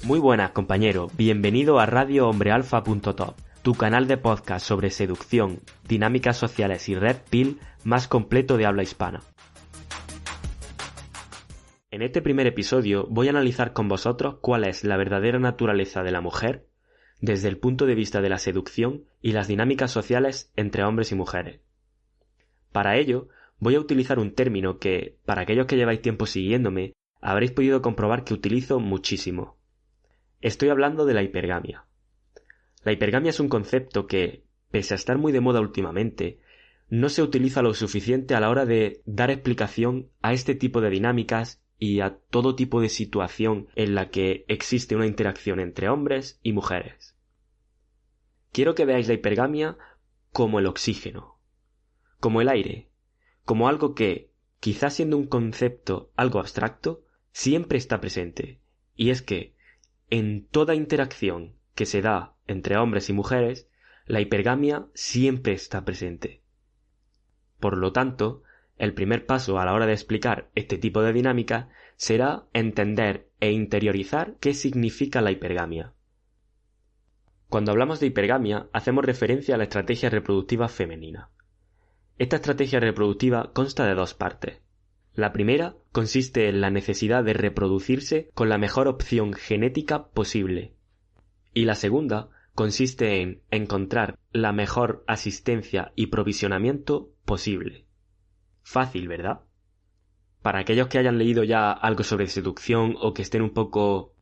Muy buenas, compañero. Bienvenido a radiohombrealfa.top, tu canal de podcast sobre seducción, dinámicas sociales y red pill más completo de habla hispana. En este primer episodio voy a analizar con vosotros cuál es la verdadera naturaleza de la mujer desde el punto de vista de la seducción y las dinámicas sociales entre hombres y mujeres. Para ello, voy a utilizar un término que, para aquellos que lleváis tiempo siguiéndome, habréis podido comprobar que utilizo muchísimo. Estoy hablando de la hipergamia. La hipergamia es un concepto que, pese a estar muy de moda últimamente, no se utiliza lo suficiente a la hora de dar explicación a este tipo de dinámicas y a todo tipo de situación en la que existe una interacción entre hombres y mujeres. Quiero que veáis la hipergamia como el oxígeno, como el aire, como algo que, quizás siendo un concepto algo abstracto, siempre está presente, y es que, en toda interacción que se da entre hombres y mujeres, la hipergamia siempre está presente. Por lo tanto, el primer paso a la hora de explicar este tipo de dinámica será entender e interiorizar qué significa la hipergamia. Cuando hablamos de hipergamia, hacemos referencia a la estrategia reproductiva femenina. Esta estrategia reproductiva consta de dos partes. La primera consiste en la necesidad de reproducirse con la mejor opción genética posible. Y la segunda consiste en encontrar la mejor asistencia y provisionamiento posible. Fácil, ¿verdad? Para aquellos que hayan leído ya algo sobre seducción o que estén un poco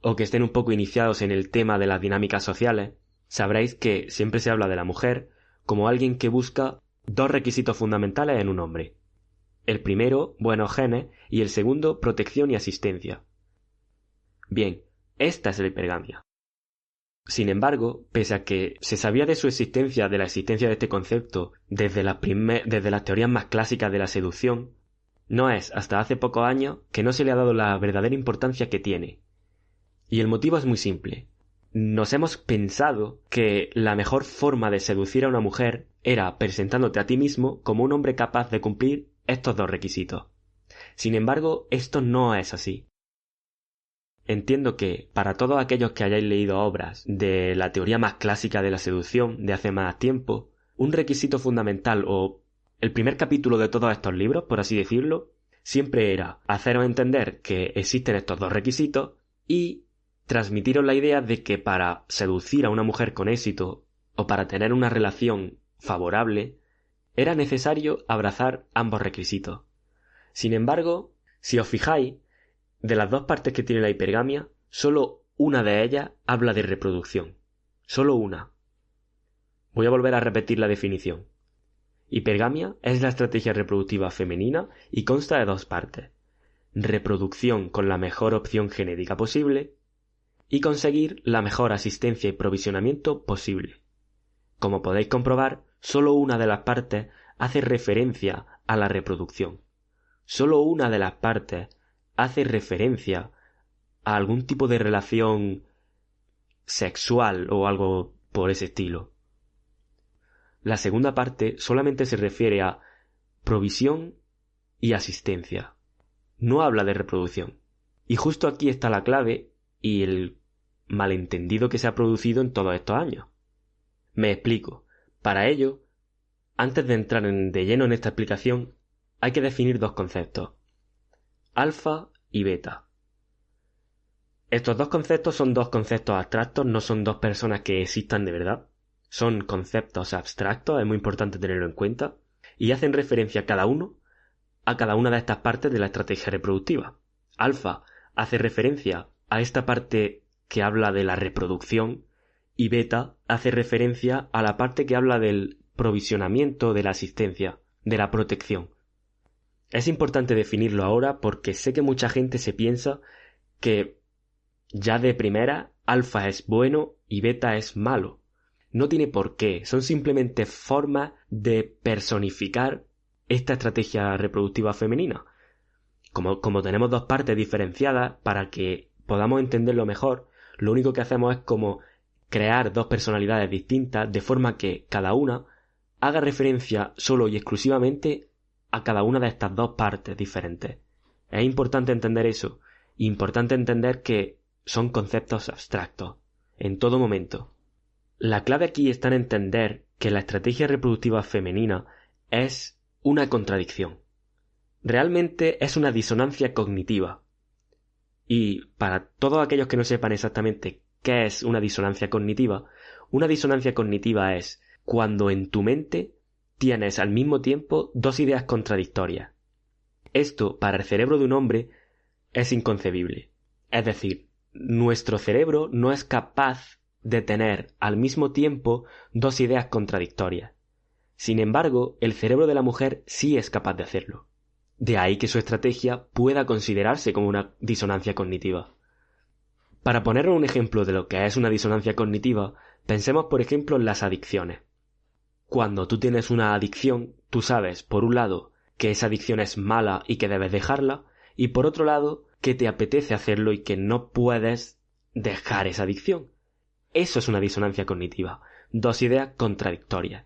iniciados en el tema de las dinámicas sociales, sabréis que siempre se habla de la mujer como alguien que busca dos requisitos fundamentales en un hombre. El primero, buenos genes, y el segundo, protección y asistencia. Bien, esta es la hipergamia. Sin embargo, pese a que se sabía de la existencia de este concepto desde las teorías más clásicas de la seducción, no es hasta hace pocos años que no se le ha dado la verdadera importancia que tiene. Y el motivo es muy simple. Nos hemos pensado que la mejor forma de seducir a una mujer era presentándote a ti mismo como un hombre capaz de cumplir estos dos requisitos. Sin embargo, esto no es así. Entiendo que, para todos aquellos que hayáis leído obras de la teoría más clásica de la seducción de hace más tiempo, un requisito fundamental o el primer capítulo de todos estos libros, por así decirlo, siempre era haceros entender que existen estos dos requisitos y transmitiros la idea de que para seducir a una mujer con éxito o para tener una relación favorable, era necesario abrazar ambos requisitos. Sin embargo, si os fijáis, de las dos partes que tiene la hipergamia, solo una de ellas habla de reproducción. Solo una. Voy a volver a repetir la definición. Hipergamia es la estrategia reproductiva femenina y consta de dos partes. Reproducción con la mejor opción genética posible y conseguir la mejor asistencia y provisionamiento posible. Como podéis comprobar, solo una de las partes hace referencia a la reproducción. Solo una de las partes hace referencia a algún tipo de relación sexual o algo por ese estilo. La segunda parte solamente se refiere a provisión y asistencia. No habla de reproducción. Y justo aquí está la clave y el malentendido que se ha producido en todos estos años. Me explico. Para ello, antes de entrar de lleno en esta explicación, hay que definir dos conceptos: alfa y beta. Estos dos conceptos son dos conceptos abstractos, no son dos personas que existan de verdad. Son conceptos abstractos, es muy importante tenerlo en cuenta, y hacen referencia a cada una de estas partes de la estrategia reproductiva. Alfa hace referencia a esta parte que habla de la reproducción y beta hace referencia a la parte que habla del provisionamiento, de la asistencia, de la protección. Es importante definirlo ahora porque sé que mucha gente se piensa que ya de primera alfa es bueno y beta es malo. No tiene por qué, son simplemente formas de personificar esta estrategia reproductiva femenina. Como tenemos dos partes diferenciadas, para que podamos entenderlo mejor, lo único que hacemos es como crear dos personalidades distintas de forma que cada una haga referencia solo y exclusivamente a cada una de estas dos partes diferentes. Es importante entender eso, importante entender que son conceptos abstractos, en todo momento. La clave aquí está en entender que la estrategia reproductiva femenina es una contradicción. Realmente es una disonancia cognitiva. Y para todos aquellos que no sepan exactamente qué es una disonancia cognitiva es cuando en tu mente tienes al mismo tiempo dos ideas contradictorias. Esto, para el cerebro de un hombre, es inconcebible. Es decir, nuestro cerebro no es capaz de tener al mismo tiempo dos ideas contradictorias. Sin embargo, el cerebro de la mujer sí es capaz de hacerlo. De ahí que su estrategia pueda considerarse como una disonancia cognitiva. Para poner un ejemplo de lo que es una disonancia cognitiva, pensemos por ejemplo en las adicciones. Cuando tú tienes una adicción, tú sabes, por un lado, que esa adicción es mala y que debes dejarla, y por otro lado, que te apetece hacerlo y que no puedes dejar esa adicción. Eso es una disonancia cognitiva, dos ideas contradictorias.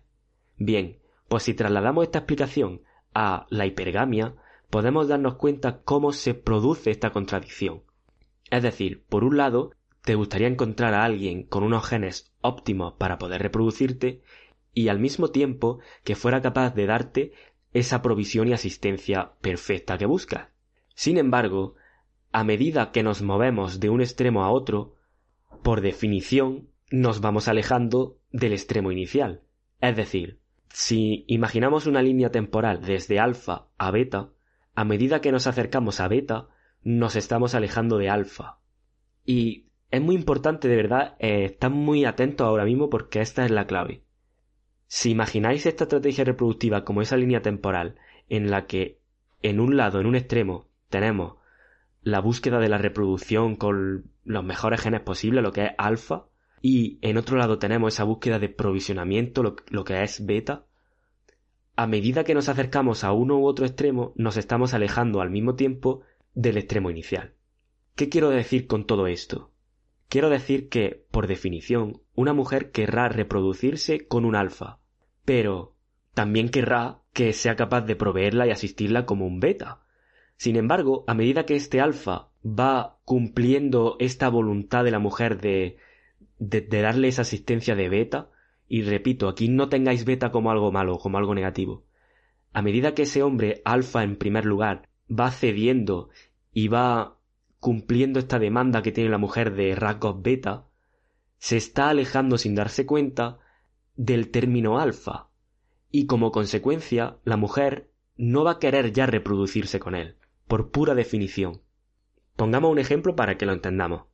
Bien, pues si trasladamos esta explicación a la hipergamia, podemos darnos cuenta cómo se produce esta contradicción. Es decir, por un lado, te gustaría encontrar a alguien con unos genes óptimos para poder reproducirte y al mismo tiempo que fuera capaz de darte esa provisión y asistencia perfecta que buscas. Sin embargo, a medida que nos movemos de un extremo a otro, por definición, nos vamos alejando del extremo inicial. Es decir, si imaginamos una línea temporal desde alfa a beta, a medida que nos acercamos a beta, nos estamos alejando de alfa. Y es muy importante, de verdad, estar muy atentos ahora mismo porque esta es la clave. Si imagináis esta estrategia reproductiva como esa línea temporal en la que en un lado, en un extremo, tenemos la búsqueda de la reproducción con los mejores genes posibles, lo que es alfa, y en otro lado tenemos esa búsqueda de provisionamiento, lo que es beta, a medida que nos acercamos a uno u otro extremo, nos estamos alejando al mismo tiempo del extremo inicial. ¿Qué quiero decir con todo esto? Quiero decir que, por definición, una mujer querrá reproducirse con un alfa, pero también querrá que sea capaz de proveerla y asistirla como un beta. Sin embargo, a medida que este alfa va cumpliendo esta voluntad de la mujer de darle esa asistencia de beta, y repito, aquí no tengáis beta como algo malo, como algo negativo. A medida que ese hombre alfa en primer lugar va cediendo y va cumpliendo esta demanda que tiene la mujer de rasgos beta, se está alejando sin darse cuenta del término alfa, y como consecuencia la mujer no va a querer ya reproducirse con él, por pura definición. Pongamos un ejemplo para que lo entendamos.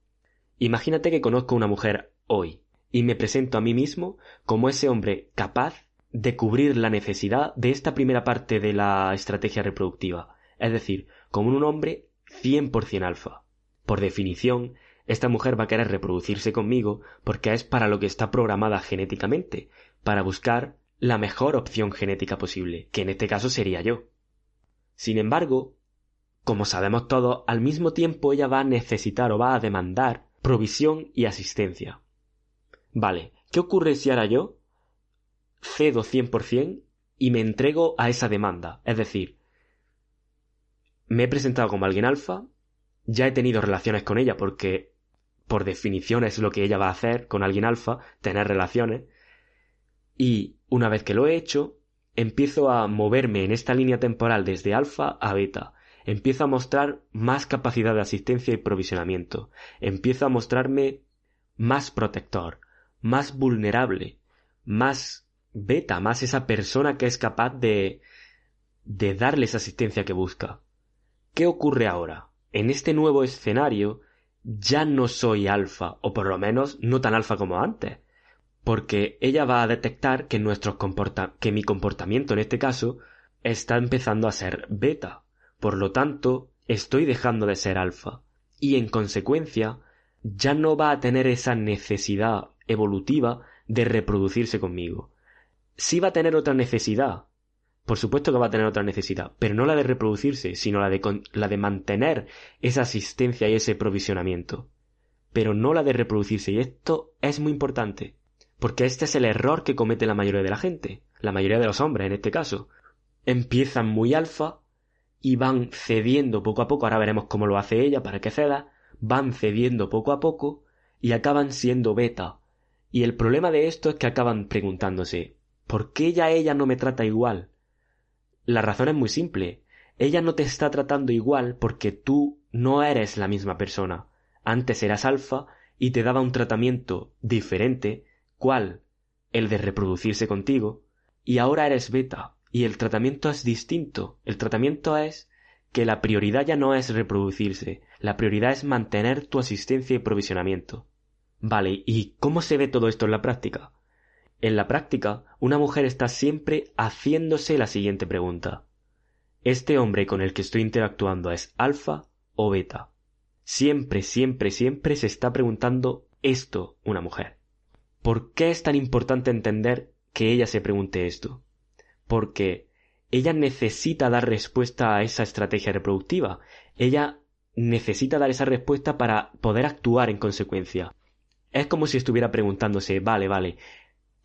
Imagínate que conozco a una mujer hoy y me presento a mí mismo como ese hombre capaz de cubrir la necesidad de esta primera parte de la estrategia reproductiva, es decir, como un hombre 100% alfa. Por definición, esta mujer va a querer reproducirse conmigo porque es para lo que está programada genéticamente, para buscar la mejor opción genética posible, que en este caso sería yo. Sin embargo, como sabemos todos, al mismo tiempo ella va a necesitar o va a demandar provisión y asistencia. Vale, ¿qué ocurre si ahora yo cedo 100% y me entrego a esa demanda? Es decir, me he presentado como alguien alfa, ya he tenido relaciones con ella porque por definición es lo que ella va a hacer con alguien alfa, tener relaciones, y una vez que lo he hecho, empiezo a moverme en esta línea temporal desde alfa a beta. Empiezo a mostrar más capacidad de asistencia y provisionamiento. Empiezo a mostrarme más protector, más vulnerable, más beta, más esa persona que es capaz de darle esa asistencia que busca. ¿Qué ocurre ahora? En este nuevo escenario ya no soy alfa, o por lo menos no tan alfa como antes, porque ella va a detectar que que mi comportamiento en este caso está empezando a ser beta. Por lo tanto, estoy dejando de ser alfa. Y en consecuencia, ya no va a tener esa necesidad evolutiva de reproducirse conmigo. Sí va a tener otra necesidad. Por supuesto que va a tener otra necesidad, pero no la de reproducirse, sino la de mantener esa asistencia y ese provisionamiento. Pero no la de reproducirse. Y esto es muy importante, porque este es el error que comete la mayoría de la gente, la mayoría de los hombres en este caso. Empiezan muy alfa y van cediendo poco a poco, ahora veremos cómo lo hace ella para que ceda, van cediendo poco a poco y acaban siendo beta. Y el problema de esto es que acaban preguntándose, ¿por qué ya ella no me trata igual? La razón es muy simple. Ella no te está tratando igual porque tú no eres la misma persona. Antes eras alfa y te daba un tratamiento diferente, ¿cuál? El de reproducirse contigo, y ahora eres beta, y el tratamiento es distinto. El tratamiento es que la prioridad ya no es reproducirse, la prioridad es mantener tu asistencia y provisionamiento. Vale, ¿y cómo se ve todo esto en la práctica? En la práctica, una mujer está siempre haciéndose la siguiente pregunta. ¿Este hombre con el que estoy interactuando es alfa o beta? Siempre, siempre, siempre se está preguntando esto una mujer. ¿Por qué es tan importante entender que ella se pregunte esto? Porque ella necesita dar respuesta a esa estrategia reproductiva. Ella necesita dar esa respuesta para poder actuar en consecuencia. Es como si estuviera preguntándose, vale,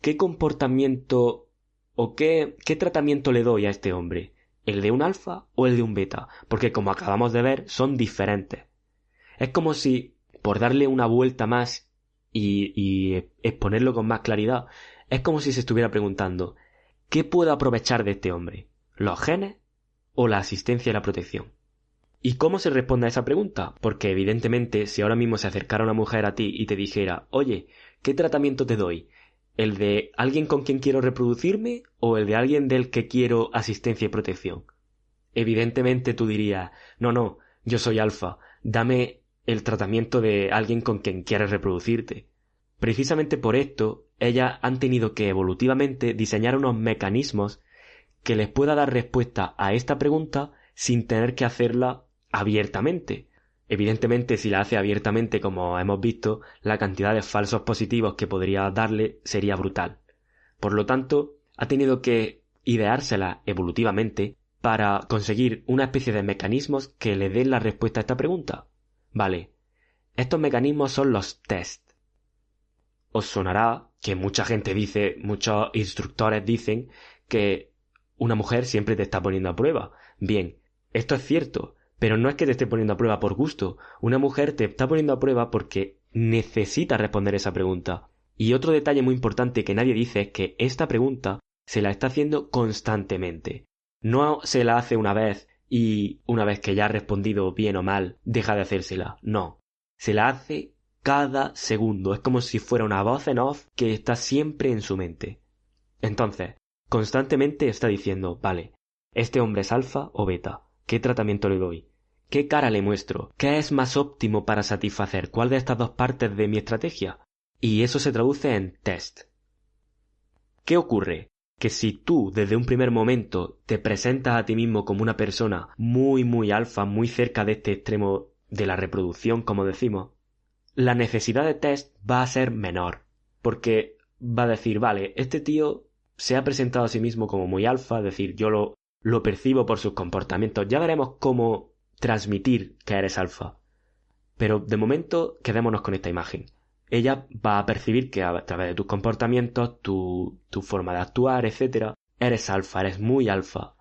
¿qué comportamiento o qué tratamiento le doy a este hombre? ¿El de un alfa o el de un beta? Porque como acabamos de ver, son diferentes. Es como si, por darle una vuelta más y exponerlo con más claridad, es como si se estuviera preguntando, ¿qué puedo aprovechar de este hombre? ¿Los genes o la asistencia y la protección? ¿Y cómo se responde a esa pregunta? Porque evidentemente, si ahora mismo se acercara una mujer a ti y te dijera, oye, ¿qué tratamiento te doy? ¿El de alguien con quien quiero reproducirme o el de alguien del que quiero asistencia y protección? Evidentemente tú dirías, no, yo soy alfa, dame el tratamiento de alguien con quien quieres reproducirte. Precisamente por esto, ellas han tenido que evolutivamente diseñar unos mecanismos que les pueda dar respuesta a esta pregunta sin tener que hacerla abiertamente. Evidentemente, si la hace abiertamente, como hemos visto, la cantidad de falsos positivos que podría darle sería brutal. Por lo tanto, ha tenido que ideársela evolutivamente para conseguir una especie de mecanismos que le den la respuesta a esta pregunta. Vale, estos mecanismos son los test. Os sonará que mucha gente dice, muchos instructores dicen que una mujer siempre te está poniendo a prueba. Bien, esto es cierto, pero no es que te esté poniendo a prueba por gusto. Una mujer te está poniendo a prueba porque necesita responder esa pregunta. Y otro detalle muy importante que nadie dice es que esta pregunta se la está haciendo constantemente. No se la hace una vez y una vez que ya ha respondido bien o mal, deja de hacérsela. No. Se la hace cada segundo. Es como si fuera una voz en off que está siempre en su mente. Entonces, constantemente está diciendo, vale, ¿este hombre es alfa o beta? ¿Qué tratamiento le doy? ¿Qué cara le muestro? ¿Qué es más óptimo para satisfacer? ¿Cuál de estas dos partes de mi estrategia? Y eso se traduce en test. ¿Qué ocurre? Que si tú desde un primer momento te presentas a ti mismo como una persona muy alfa, muy cerca de este extremo de la reproducción, como decimos, la necesidad de test va a ser menor. Porque va a decir, vale, este tío se ha presentado a sí mismo como muy alfa, es decir, yo lo percibo por sus comportamientos. Ya veremos cómo transmitir que eres alfa. Pero de momento quedémonos con esta imagen. Ella va a percibir que a través de tus comportamientos, tu forma de actuar, etcétera, eres alfa, eres muy alfa.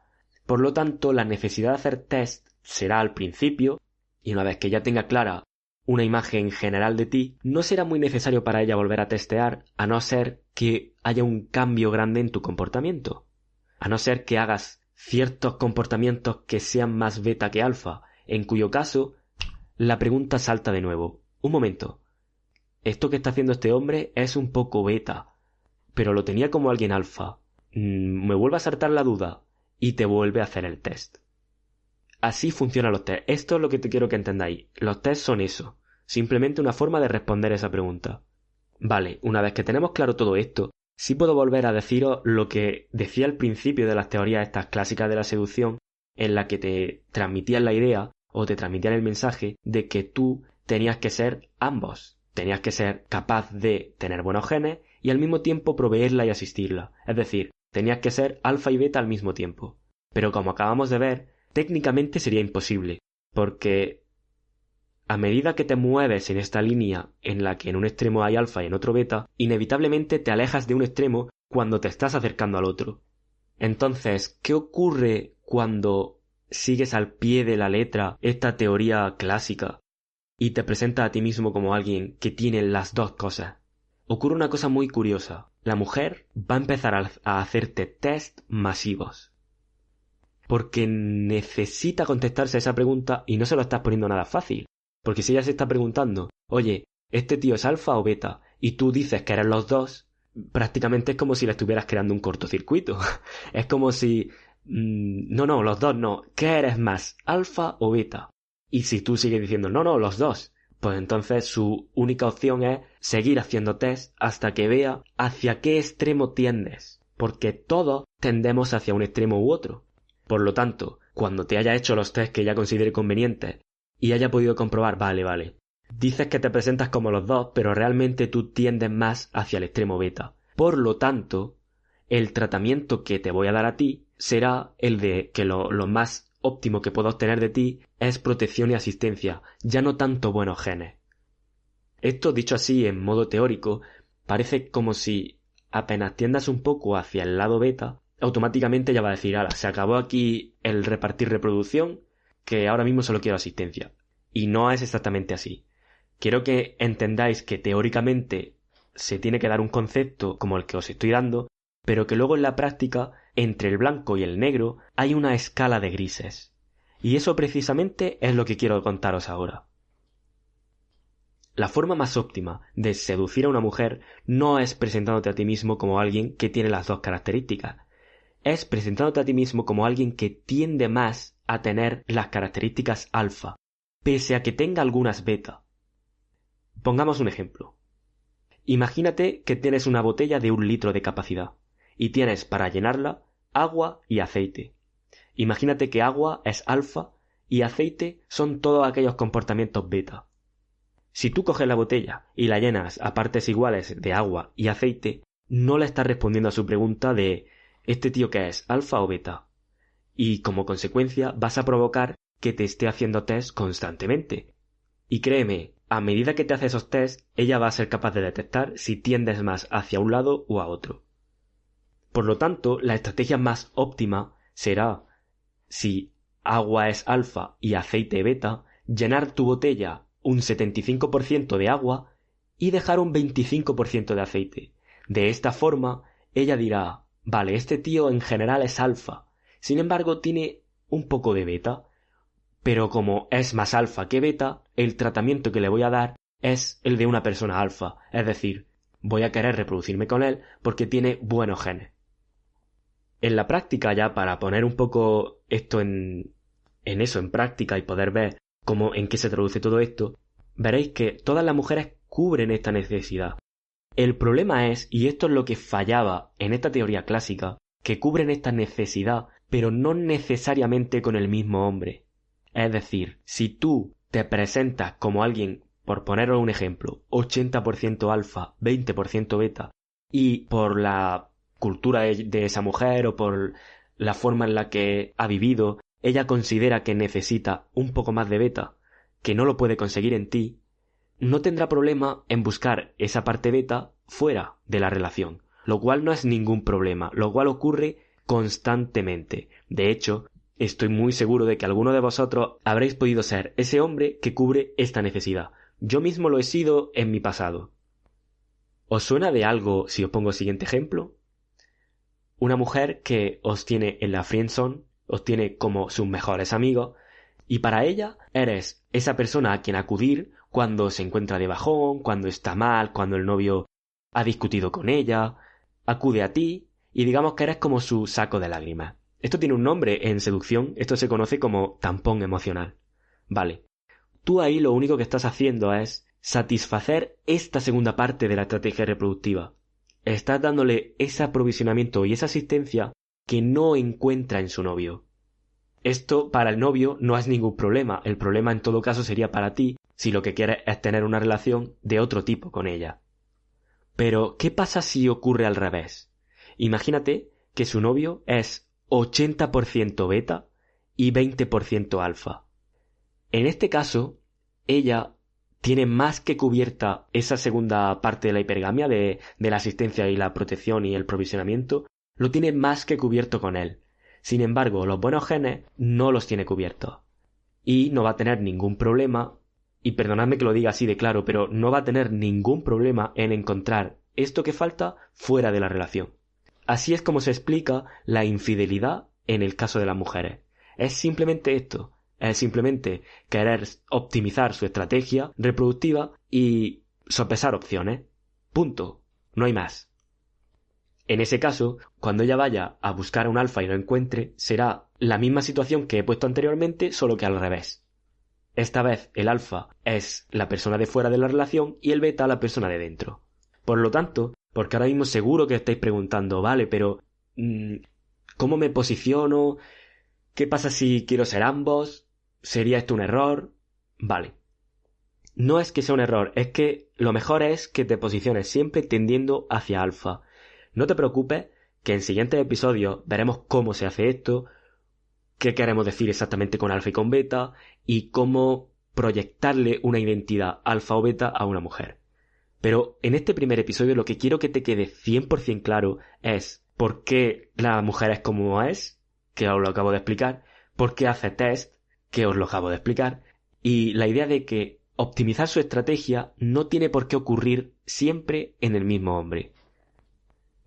Por lo tanto, la necesidad de hacer test será al principio, y una vez que ya tenga clara una imagen general de ti, no será muy necesario para ella volver a testear, a no ser que haya un cambio grande en tu comportamiento. A no ser que hagas ciertos comportamientos que sean más beta que alfa, en cuyo caso la pregunta salta de nuevo. Un momento. Esto que está haciendo este hombre es un poco beta, pero lo tenía como alguien alfa. Me vuelve a saltar la duda y te vuelve a hacer el test. Así funcionan los test. Esto es lo que te quiero que entendáis. Los test son eso. Simplemente una forma de responder esa pregunta. Vale, una vez que tenemos claro todo esto, sí puedo volver a deciros lo que decía al principio de las teorías estas clásicas de la seducción, en la que te transmitían la idea o te transmitían el mensaje de que tú tenías que ser ambos. Tenías que ser capaz de tener buenos genes y al mismo tiempo proveerla y asistirla. Es decir, tenías que ser alfa y beta al mismo tiempo. Pero como acabamos de ver, técnicamente sería imposible, porque a medida que te mueves en esta línea en la que en un extremo hay alfa y en otro beta, inevitablemente te alejas de un extremo cuando te estás acercando al otro. Entonces, ¿qué ocurre cuando sigues al pie de la letra esta teoría clásica y te presentas a ti mismo como alguien que tiene las dos cosas, ocurre una cosa muy curiosa. La mujer va a empezar a hacerte test masivos. Porque necesita contestarse a esa pregunta y no se lo estás poniendo nada fácil. Porque si ella se está preguntando, oye, ¿este tío es alfa o beta? Y tú dices que eres los dos, prácticamente es como si le estuvieras creando un cortocircuito. Es como si... no, los dos no. ¿Qué eres más, alfa o beta? Y si tú sigues diciendo, no, los dos, pues entonces su única opción es seguir haciendo test hasta que vea hacia qué extremo tiendes. Porque todos tendemos hacia un extremo u otro. Por lo tanto, cuando te haya hecho los test que ella considere convenientes y haya podido comprobar, vale, dices que te presentas como los dos, pero realmente tú tiendes más hacia el extremo beta. Por lo tanto, el tratamiento que te voy a dar a ti será el de que lo más óptimo que puedo obtener de ti es protección y asistencia, ya no tanto buenos genes. Esto, dicho así en modo teórico, parece como si apenas tiendas un poco hacia el lado beta, automáticamente ya va a decir, ala, se acabó aquí el repartir reproducción, que ahora mismo solo quiero asistencia. Y no es exactamente así. Quiero que entendáis que teóricamente se tiene que dar un concepto como el que os estoy dando, pero que luego en la práctica, entre el blanco y el negro, hay una escala de grises. Y eso precisamente es lo que quiero contaros ahora. La forma más óptima de seducir a una mujer no es presentándote a ti mismo como alguien que tiene las dos características. Es presentándote a ti mismo como alguien que tiende más a tener las características alfa, pese a que tenga algunas beta. Pongamos un ejemplo. Imagínate que tienes una botella de 1 litro de capacidad y tienes para llenarla agua y aceite. Imagínate que agua es alfa y aceite son todos aquellos comportamientos beta. Si tú coges la botella y la llenas a partes iguales de agua y aceite, no le estás respondiendo a su pregunta de ¿este tío qué es, alfa o beta? Y como consecuencia vas a provocar que te esté haciendo test constantemente. Y créeme, a medida que te hace esos test, ella va a ser capaz de detectar si tiendes más hacia un lado o a otro. Por lo tanto, la estrategia más óptima será, si agua es alfa y aceite beta, llenar tu botella un 75% de agua y dejar un 25% de aceite. De esta forma, ella dirá, vale, este tío en general es alfa, sin embargo tiene un poco de beta, pero como es más alfa que beta, el tratamiento que le voy a dar es el de una persona alfa, es decir, voy a querer reproducirme con él porque tiene buenos genes. En la práctica ya, para poner un poco esto en práctica y poder ver en qué se traduce todo esto, veréis que todas las mujeres cubren esta necesidad. El problema es, y esto es lo que fallaba en esta teoría clásica, que cubren esta necesidad, pero no necesariamente con el mismo hombre. Es decir, si tú te presentas como alguien, por poneros un ejemplo, 80% alfa, 20% beta, y por la cultura de esa mujer o por la forma en la que ha vivido, ella considera que necesita un poco más de beta, que no lo puede conseguir en ti, no tendrá problema en buscar esa parte beta fuera de la relación, lo cual no es ningún problema, lo cual ocurre constantemente. De hecho, estoy muy seguro de que alguno de vosotros habréis podido ser ese hombre que cubre esta necesidad. Yo mismo lo he sido en mi pasado. ¿Os suena de algo si os pongo el siguiente ejemplo? Una mujer que os tiene en la friendzone, os tiene como sus mejores amigos, y para ella eres esa persona a quien acudir cuando se encuentra de bajón, cuando está mal, cuando el novio ha discutido con ella, acude a ti y digamos que eres como su saco de lágrimas. Esto tiene un nombre en seducción, esto se conoce como tampón emocional. Vale, tú ahí lo único que estás haciendo es satisfacer esta segunda parte de la estrategia reproductiva. Estás dándole ese aprovisionamiento y esa asistencia que no encuentra en su novio. Esto para el novio no es ningún problema, el problema en todo caso sería para ti si lo que quieres es tener una relación de otro tipo con ella. Pero, ¿qué pasa si ocurre al revés? Imagínate que su novio es 80% beta y 20% alfa. En este caso, ella tiene más que cubierta esa segunda parte de la hipergamia de la asistencia y la protección y el provisionamiento, lo tiene más que cubierto con él. Sin embargo, los buenos genes no los tiene cubiertos. Y no va a tener ningún problema y perdonadme que lo diga así de claro, pero no va a tener ningún problema en encontrar esto que falta fuera de la relación. Así es como se explica la infidelidad en el caso de las mujeres. Es simplemente esto, es simplemente querer optimizar su estrategia reproductiva y sopesar opciones. Punto. No hay más. En ese caso, cuando ella vaya a buscar a un alfa y lo encuentre, será la misma situación que he puesto anteriormente, solo que al revés. Esta vez el alfa es la persona de fuera de la relación y el beta la persona de dentro. Por lo tanto, porque ahora mismo seguro que estáis preguntando, vale, pero ¿cómo me posiciono? ¿Qué pasa si quiero ser ambos? ¿Sería esto un error? Vale. No es que sea un error, es que lo mejor es que te posiciones siempre tendiendo hacia alfa. No te preocupes, que en siguientes episodios veremos cómo se hace esto, qué queremos decir exactamente con alfa y con beta, y cómo proyectarle una identidad alfa o beta a una mujer. Pero en este primer episodio lo que quiero que te quede 100% claro es por qué la mujer es como es, que os lo acabo de explicar, por qué hace test, que os lo acabo de explicar, y la idea de que optimizar su estrategia no tiene por qué ocurrir siempre en el mismo hombre.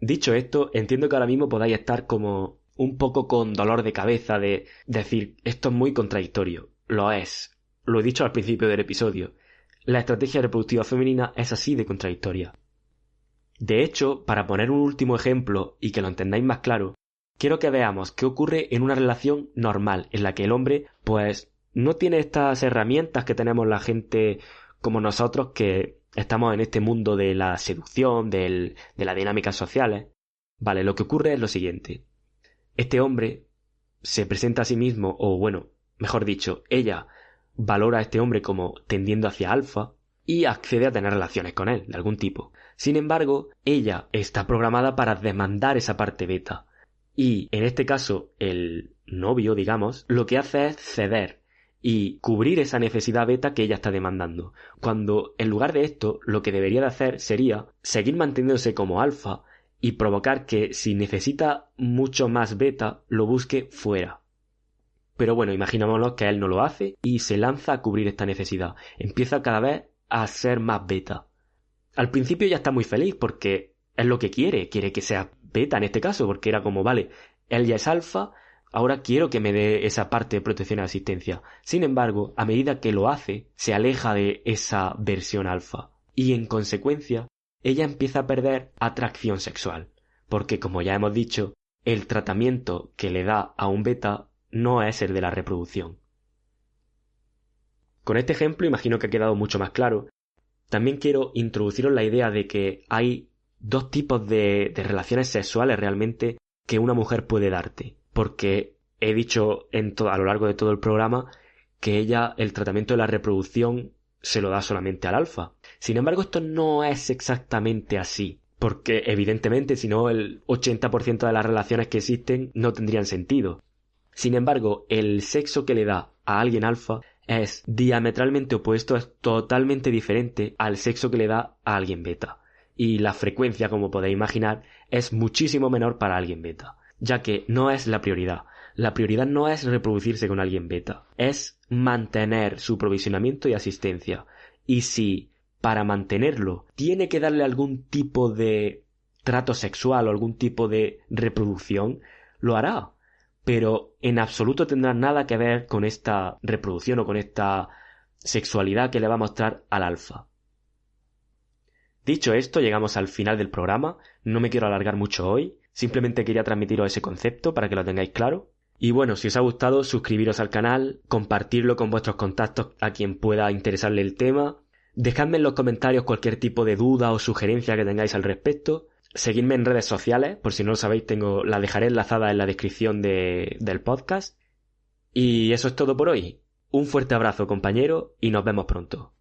Dicho esto, entiendo que ahora mismo podáis estar como un poco con dolor de cabeza de decir, esto es muy contradictorio. Lo es. Lo he dicho al principio del episodio. La estrategia reproductiva femenina es así de contradictoria. De hecho, para poner un último ejemplo y que lo entendáis más claro, quiero que veamos qué ocurre en una relación normal, en la que el hombre, pues, no tiene estas herramientas que tenemos la gente como nosotros que estamos en este mundo de la seducción, de las dinámicas sociales. Vale, lo que ocurre es lo siguiente. Este hombre se presenta a sí mismo, o bueno, mejor dicho, ella valora a este hombre como tendiendo hacia alfa y accede a tener relaciones con él, de algún tipo. Sin embargo, ella está programada para demandar esa parte beta. Y en este caso, el novio, digamos, lo que hace es ceder y cubrir esa necesidad beta que ella está demandando. Cuando, en lugar de esto, lo que debería de hacer sería seguir manteniéndose como alfa y provocar que si necesita mucho más beta, lo busque fuera. Pero bueno, imaginémonos que él no lo hace y se lanza a cubrir esta necesidad. Empieza cada vez a ser más beta. Al principio ya está muy feliz porque es lo que quiere que sea beta en este caso, porque era como, vale, él ya es alfa, ahora quiero que me dé esa parte de protección y asistencia. Sin embargo, a medida que lo hace, se aleja de esa versión alfa. Y en consecuencia, ella empieza a perder atracción sexual. Porque, como ya hemos dicho, el tratamiento que le da a un beta no es el de la reproducción. Con este ejemplo imagino que ha quedado mucho más claro. También quiero introduciros la idea de que hay dos tipos de relaciones sexuales realmente que una mujer puede darte. Porque he dicho a lo largo de todo el programa que ella el tratamiento de la reproducción se lo da solamente al alfa. Sin embargo, esto no es exactamente así. Porque evidentemente si no el 80% de las relaciones que existen no tendrían sentido. Sin embargo, el sexo que le da a alguien alfa es diametralmente opuesto, es totalmente diferente al sexo que le da a alguien beta. Y la frecuencia, como podéis imaginar, es muchísimo menor para alguien beta, ya que no es la prioridad. La prioridad no es reproducirse con alguien beta, es mantener su provisionamiento y asistencia. Y si, para mantenerlo, tiene que darle algún tipo de trato sexual o algún tipo de reproducción, lo hará. Pero en absoluto tendrá nada que ver con esta reproducción o con esta sexualidad que le va a mostrar al alfa. Dicho esto, llegamos al final del programa. No me quiero alargar mucho hoy. Simplemente quería transmitiros ese concepto para que lo tengáis claro. Y bueno, si os ha gustado, suscribiros al canal, compartirlo con vuestros contactos a quien pueda interesarle el tema. Dejadme en los comentarios cualquier tipo de duda o sugerencia que tengáis al respecto. Seguidme en redes sociales, por si no lo sabéis, la dejaré enlazada en la descripción del podcast. Y eso es todo por hoy. Un fuerte abrazo, compañero, y nos vemos pronto.